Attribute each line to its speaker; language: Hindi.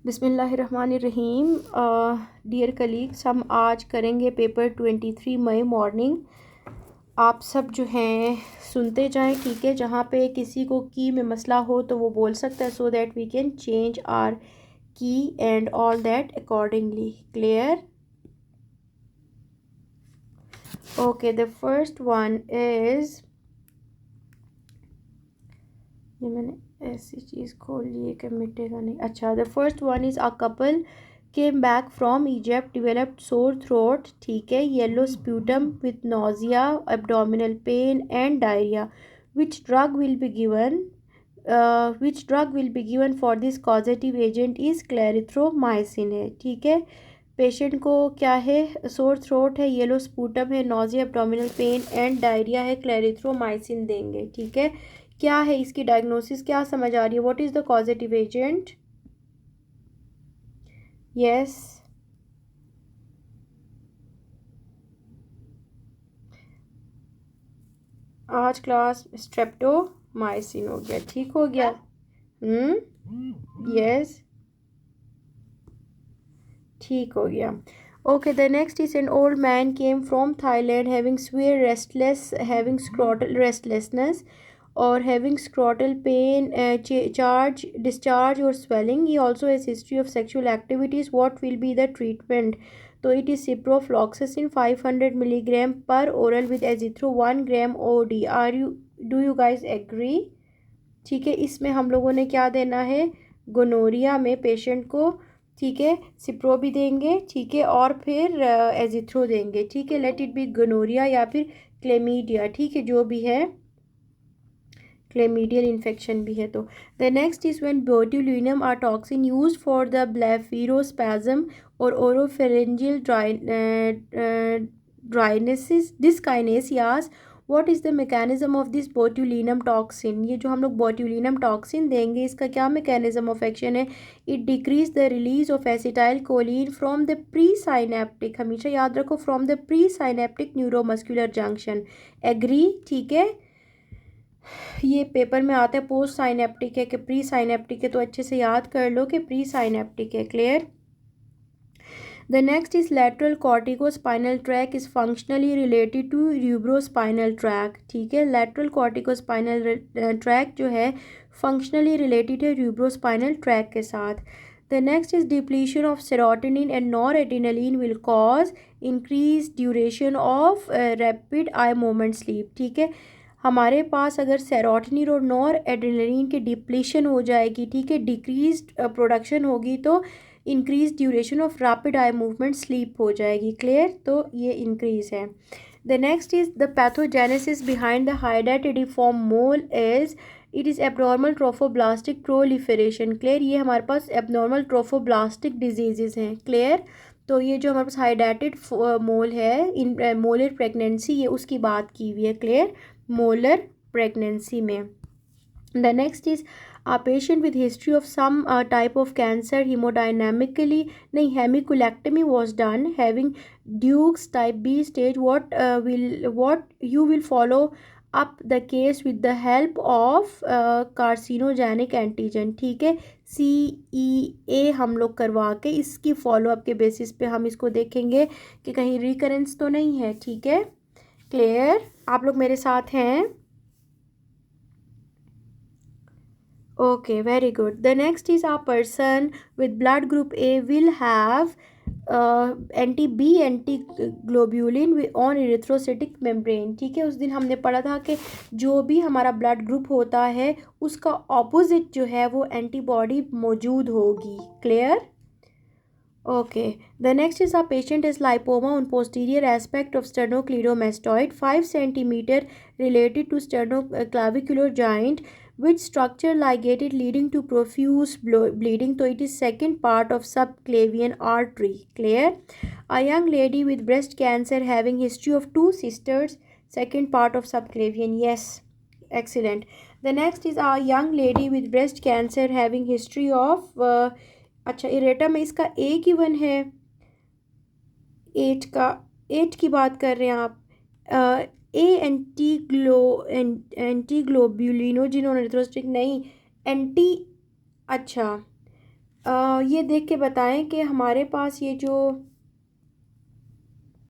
Speaker 1: बिस्मिल्लाहिर्रहमानिर्रहीम। डियर कलीग्स, हम आज करेंगे पेपर 23 मई मॉर्निंग। आप सब जो हैं सुनते जाएं, ठीक है। जहाँ पे किसी को की में मसला हो तो वो बोल सकता है, so that we can change our key and all that accordingly. Clear? Okay, the first one is, ये मैंने ऐसी चीज़ खोल ली है कि मिटेगा नहीं। अच्छा, the first one is a couple came back from Egypt, developed sore throat, ठीक है, yellow sputum with nausea, abdominal pain and diarrhea. Which drug will be given? Which drug will be given for this causative agent is clarithromycin है, ठीक है। पेशेंट को क्या है? सोर थ्रोट है, येलो स्पूटम है, nausea, abdominal pain and diarrhoea है, क्लेरिथ्रोमाइसिन देंगे, ठीक है। क्या है इसकी डायग्नोसिस, क्या समझ आ रही है? What is the causative agent? Yes, आज क्लास स्ट्रेप्टोमाइसिन हो गया, ठीक हो गया। यस, ठीक हो गया। Okay, the next is an old man came from Thailand having severe restless, having scrotal restlessness और having scrotal pain, charge discharge और swelling. He also has history of sexual activities. What will be the treatment? तो it is ciprofloxacin 500 milligram per oral with azithro 1 gram OD। Do you guys agree? ठीक है, इसमें हम लोगों ने क्या देना है? गोनोरिया में पेशेंट को, ठीक है, सिप्रो भी देंगे, ठीक है, और फिर एजिथ्रो देंगे, ठीक है। लेट इट बी गोनोरिया या फिर क्लेमीडिया, ठीक है, जो भी है, क्लेमीडियल इन्फेक्शन भी है। तो the next is when botulinum are toxin used for the blepharospasm और oropharyngeal drynesses dyskinesias. What is the mechanism of this botulinum toxin? ये जो हम लोग बोट्यूलिनम टॉक्सिन देंगे, इसका क्या मैकेनिज्म ऑफ एक्शन है? It decrease the release of acetylcholine from the presynaptic, हमेशा याद रखो, from the presynaptic neuromuscular junction. Agree? ठीक है, ये पेपर में आता है पोस्ट साइनेप्टिक है कि प्री साइनेप्टिक है, तो अच्छे से याद कर लो कि प्री साइनेप्टिक है। Clear? The next is lateral corticospinal tract is functionally related to rubrospinal tract, ठीक है। लैटरल कॉर्टिकोस्पाइनल ट्रैक जो है फंक्शनली रिलेटेड है र्यूब्रोस्पाइनल ट्रैक के साथ। The next is depletion of serotonin and noradrenaline will cause increase duration of rapid I moment sleep, ठीक है। हमारे पास अगर सेरोटोनिन और नॉर एड्रेनलिन की डिप्लीशन हो जाएगी, ठीक है, डिक्रीज प्रोडक्शन होगी, तो increase duration of rapid eye movement sleep हो जाएगी। क्लियर? तो ये इंक्रीज है। The next is the pathogenesis behind the hydatidiform mole is, it is abnormal trophoblastic proliferation. Clear? ये हमारे पास एबनॉर्मल ट्रोफोब्लास्टिक डिजीज़ हैं। क्लियर? तो ये जो हमारे पास हाइडेटेड मोल है इन मोलर प्रेगनेंसी, ये उसकी बात की हुई है। क्लियर? मोलर प्रेगनेंसी में। The next is a patient with history of some type of cancer, hemodynamically नहीं, hemicolectomy was done, having Duke's type B stage. What you will follow up the case with the help of carcinogenic antigen, ठीक है। CEA हम लोग करवा के इसकी फॉलोअप के बेसिस पे हम इसको देखेंगे कि कहीं रिकरेंस तो नहीं है, ठीक है। क्लियर? आप लोग मेरे साथ हैं? Okay, very good. The next is a person with blood group A will have anti-B anti-globulin on erythrocytic membrane, ठीक है। उस दिन हमने पढ़ा था कि जो भी हमारा ब्लड ग्रुप होता है उसका ऑपोजिट जो है वो एंटीबॉडी मौजूद होगी। Clear? Okay, the next is a patient is lipoma on posterior aspect of sternocleidomastoid 5 centimeter related to sternoclavicular joint, which structure ligated leading to profuse bleeding. So it is second part of subclavian artery. Clear? A young lady with breast cancer having history of 2 sisters, second part of subclavian. Yes, excellent. The next is a young lady with breast cancer having history of अच्छा, इरेटा में इसका ए गिवन है, 8 का, 8 की बात कर रहे हैं आप। ए एंटी ग्लोब्यूलिनो जिन्होंने नहीं एंटी, अच्छा ये देख के बताएं कि हमारे पास ये जो